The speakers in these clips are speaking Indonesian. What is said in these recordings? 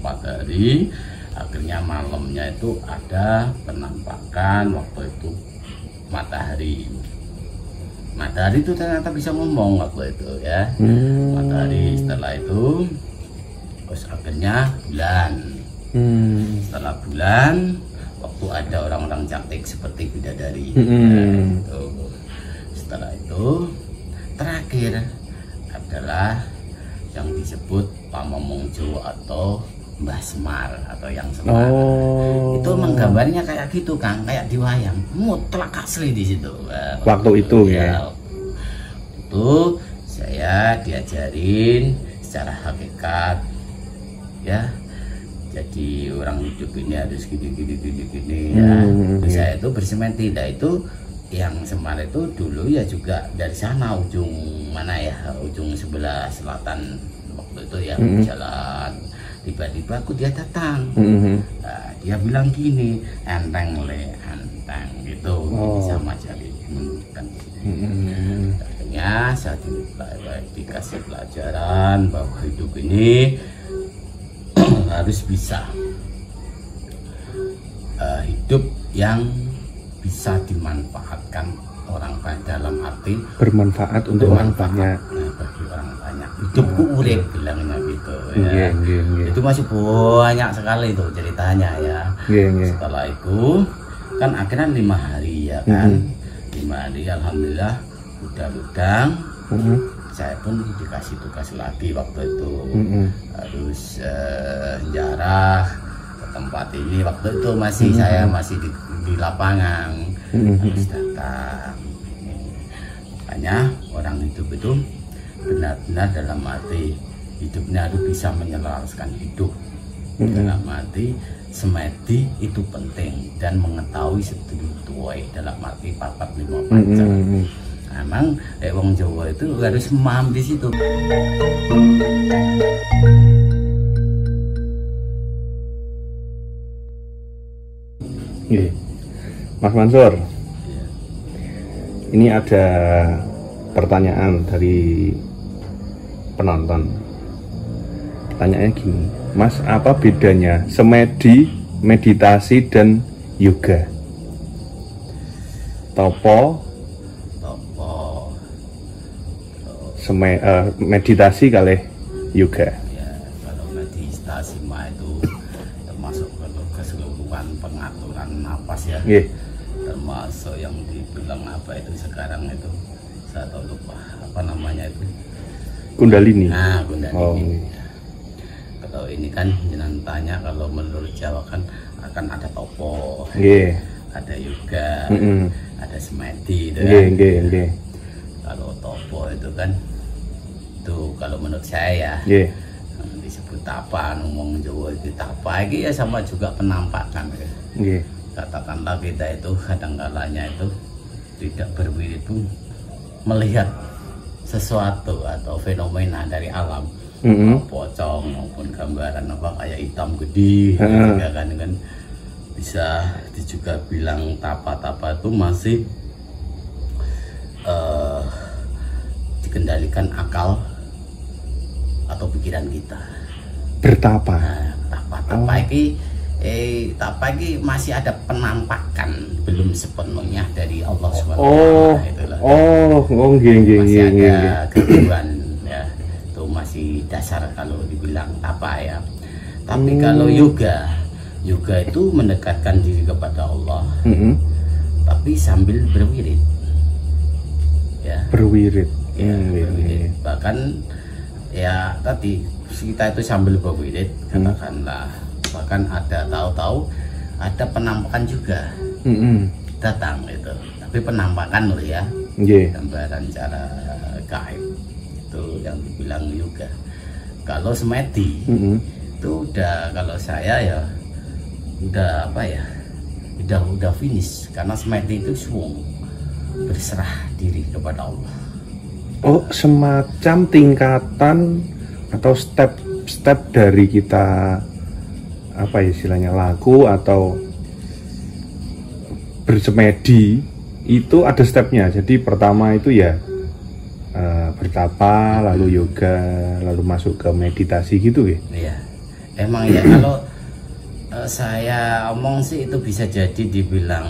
4 hari. Akhirnya malamnya itu ada penampakan waktu itu matahari. Matahari itu ternyata bisa ngomong waktu itu ya. Matahari, setelah itu terus akhirnya bulan. Setelah bulan, waktu ada orang-orang cantik seperti bidadari. Gitu. Setelah itu terakhir adalah yang disebut Pamomong Jowo atau Mbah Semar atau yang Semar. Itu menggambarnya kayak gitu Kang, kayak di wayang, mutlak asli di situ. Waktu itu ya. Itu saya diajarin secara hakikat ya. Jadi orang hidup ini harus gini ya. Saya itu bersemedi. Nah itu yang Semar itu dulu ya juga dari sana ujung mana ya, ujung sebelah selatan waktu itu ya jalan. Tiba-tiba aku dia datang, nah, dia bilang gini, enteng gitu, sama jadi menunjukkan. Akhirnya saya dikasih pelajaran bahwa hidup ini harus bisa hidup yang bisa dimanfaatkan orang banyak, dalam arti bermanfaat untuk orang banyak. Nah, bagi orang banyak, hidupku urip bilangnya gitu ya. Itu masih banyak sekali itu ceritanya ya. Setelah itu kan akhirnya 5 hari ya kan. 5 hari alhamdulillah udah ludang. Saya pun dikasih tugas lagi waktu itu. Harus jarah ke tempat ini. Waktu itu masih saya masih di lapangan. Harus datang. Makanya orang hidup itu benar-benar dalam arti hidupnya harus bisa menyelaraskan hidup. Dalam arti semedi itu penting dan mengetahui setuai dalam arti 4-5 panjang. Memang wong Jawa itu harus memaham di situ. Mas Mansur, ini ada pertanyaan dari penonton. Pertanyaannya gini, Mas, apa bedanya semedi, meditasi, dan yoga? Meditasi kali yoga. Ya, kalau meditasi mah itu termasuk keseluruhan pengaturan napas ya. Termasuk yang dibilang apa itu sekarang itu saya tahu lupa apa namanya itu, Kundalini. Nah, Kundalini. Kalau ini kan jangan tanya, kalau menurut Jawa kan akan ada topo, ada yoga, ada semedi itu kan. Kalau topo itu kan itu kalau menurut saya ya disebut tapa, ngomong Jawa itu tapa ini ya sama juga penampakan. Katakanlah kita itu kadang-kalanya itu tidak berwirid pun melihat sesuatu atau fenomena dari alam, pocong maupun gambaran apa kayak hitam gede juga kan bisa juga bilang tapa-tapa itu masih dikendalikan akal atau pikiran kita. Bertapa. Tapa ini masih ada penampakan, belum sepenuhnya dari Allah SWT. Masih ada gangguan ya. Itu masih dasar kalau dibilang tapa ya. Tapi kalau yoga itu mendekatkan diri kepada Allah. Tapi sambil berwirid. Ya. Berwirid. Bahkan ya tadi kita itu sambil berwirid, katakanlah bahkan ada tahu-tahu ada penampakan juga datang itu, tapi penampakan loh ya, gambaran cara gaib itu yang dibilang yoga. Kalau semedi itu udah, kalau saya ya udah apa ya, udah finish, karena semedi itu swung, berserah diri kepada Allah. Semacam tingkatan atau step dari kita, apa istilahnya, laku atau bersemedi itu ada stepnya. Jadi pertama itu ya bertapa, lalu yoga, lalu masuk ke meditasi gitu ya. Iya. emang ya kalau saya omong sih itu bisa jadi dibilang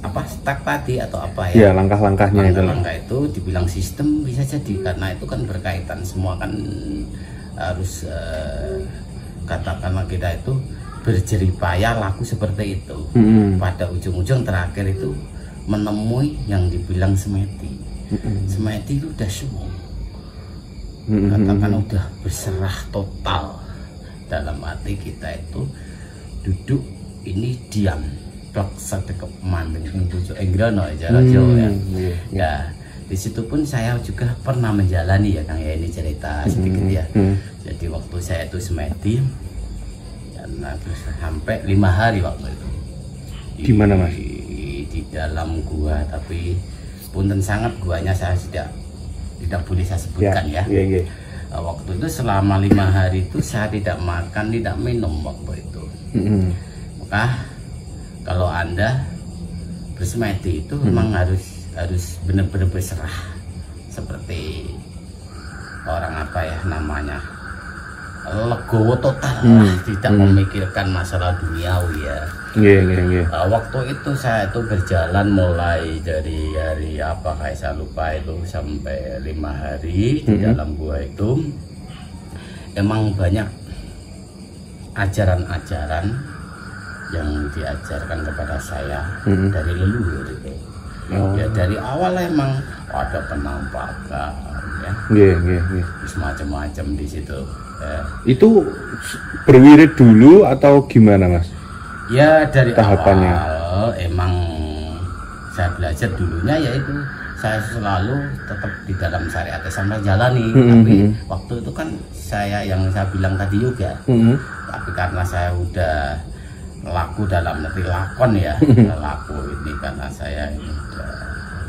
apa stuck tadi atau apa ya? Ya langkah-langkahnya itu. Langkah itu dibilang sistem bisa jadi karena itu kan berkaitan semua kan harus katakanlah kita itu berjeripaya laku seperti itu. Pada ujung-ujung terakhir itu menemui yang dibilang semeti. Semeti itu udah semua. Katakan udah berserah total dalam arti kita itu duduk ini diam blok sedekap mandeng tujuh enggrono jarak jauh ya. Ya di situ pun saya juga pernah menjalani ya Kang ya, ini cerita sedikit ya. Jadi waktu saya itu semedi karena sampai 5 hari waktu itu. Di mana Mas? Di dalam gua, tapi punten sangat guanya saya tidak boleh saya sebutkan ya. Waktu itu selama 5 hari itu saya tidak makan, tidak minum waktu itu. Maka kalau Anda bersemedi itu memang harus benar-benar berserah seperti orang apa ya namanya, legowo total lah, tidak memikirkan masalah duniawi ya. Waktu itu saya itu berjalan mulai dari hari apa kayak saya lupa itu sampai 5 hari di dalam gua itu emang banyak ajaran-ajaran yang diajarkan kepada saya dari leluhur itu. Ya dari awal emang ada penampakan ya. Macam-macam di situ. Itu berwirid dulu atau gimana Mas? Ya dari tahapannya awal emang saya belajar dulunya yaitu saya selalu tetap di dalam syariat sampai jalani. Tapi waktu itu kan saya yang saya bilang tadi juga. Tapi karena saya udah laku dalam arti lakon ya, laku ini karena saya ini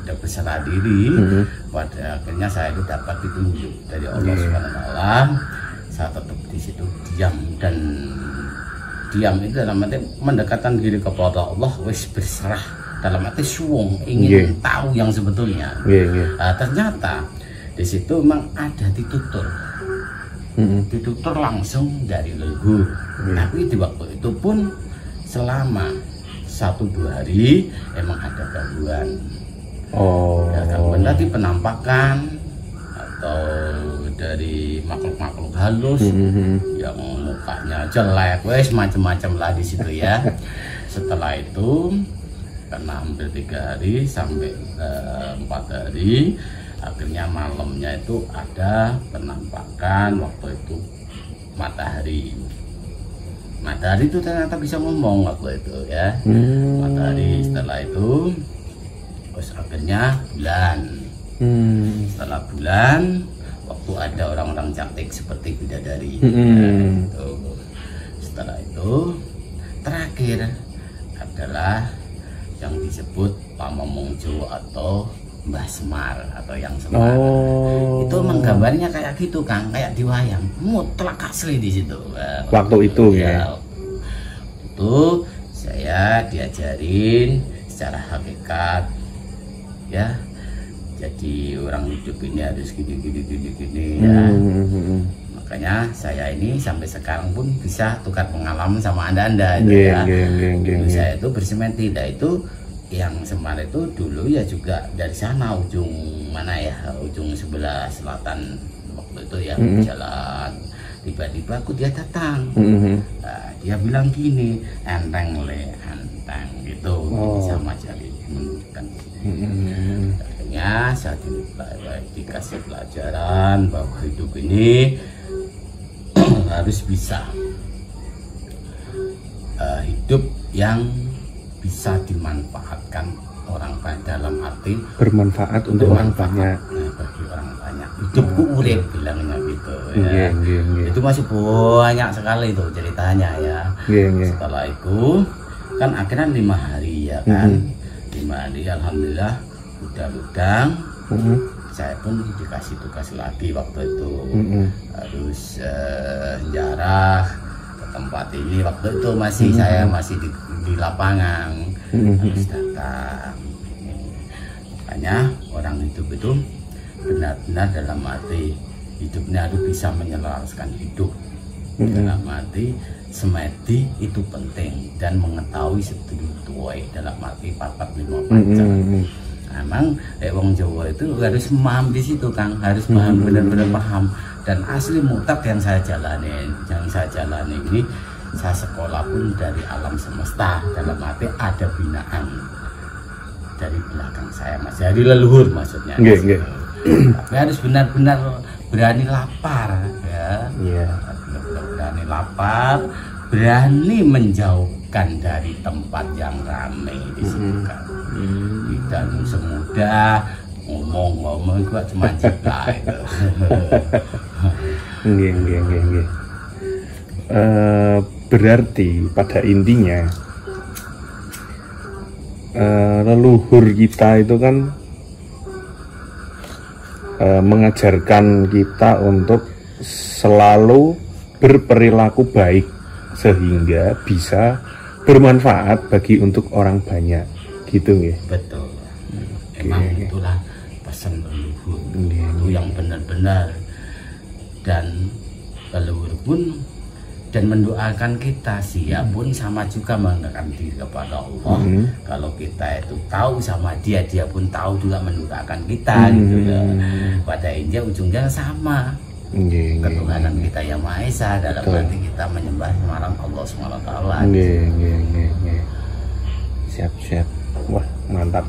udah berserah diri. Pada akhirnya saya itu dapat ditunjuk dari Allah Subhanahu wa taala. Saya tetap di situ diam, dan diam itu dalam arti mendekatkan diri kepada Allah, wis berserah dalam arti suwung ingin tahu yang sebetulnya. Ternyata di situ memang ada ditutur. Ditutur langsung dari leluhur. Tapi di waktu itu pun selama 1-2 hari emang ada gangguan. Ya, gangguan tadi penampakan atau dari makhluk-makhluk halus yang mukanya jelek, wes macam-macam lah di situ ya. Setelah itu karena hampir 3 hari sampai 4 hari, akhirnya malamnya itu ada penampakan. Waktu itu matahari itu ternyata bisa ngomong waktu itu ya. Matahari, setelah itu terus akhirnya bulan. Setelah bulan waktu ada orang-orang cantik seperti bidadari ya, gitu. Setelah itu terakhir adalah yang disebut Pamomongjo atau Mbah Semar atau yang Semar. Itu menggambarnya kayak gitu Kang, kayak di wayang, mutlak asli di situ. Waktu itu ya. Itu saya diajarin secara hakikat ya. Jadi orang hidup ini harus gini ya. Makanya saya ini sampai sekarang pun bisa tukar pengalaman sama anda itu ya. Saya itu bersemedi, itu yang Semar itu dulu ya juga dari sana ujung mana ya, ujung sebelah selatan waktu itu ya. Jalan tiba-tiba aku dia datang. Nah, dia bilang gini, enteng gitu. Sama jadi menunjukkan akhirnya saya dikasih pelajaran bahwa hidup ini harus bisa hidup yang bisa dimanfaatkan orang banyak, dalam arti bermanfaat untuk orang banyak. Nah, bagi orang banyak hidupku urip bilangnya gitu ya. Itu masih banyak sekali itu ceritanya ya. Setelah itu kan akhirnya 5 hari ya kan. 5 hari alhamdulillah udah saya pun dikasih tugas lagi waktu itu. Harus jarah ke tempat ini. Waktu itu masih saya masih di lapangan, harus datang. Makanya orang hidup itu benar-benar dalam arti hidupnya harus bisa menyelaraskan hidup dalam arti semedi itu penting dan mengetahui sedulur tuai dalam arti 445 pancen. Memang wong Jawa itu harus paham di situ Kang, harus paham, benar-benar paham. Dan asli mutak yang saya jalani ini, saya sekolah pun dari alam semesta, dalam arti ada binaan dari belakang saya, Mas, dari leluhur maksudnya. Tapi harus benar-benar berani lapar ya. Berani lapar, berani menjauhkan dari tempat yang ramai di situ kan. Dan semudah ngomong gua cuma cipta itu. Berarti pada intinya leluhur kita itu kan mengajarkan kita untuk selalu berperilaku baik sehingga bisa bermanfaat bagi untuk orang banyak gitu ya. Betul. Emang itulah pesan leluhur itu yang benar-benar, dan leluhur pun dan mendoakan kita siap pun sama juga mengangkat diri kepada Allah. Kalau kita itu tahu sama dia, dia pun tahu juga mendoakan kita gitu ya. Pada intinya ujungnya sama. Ketuhanan kita yang Maha Esa, dalam arti kita menyembah marang Allah SWT. Siap. Wah, mantap.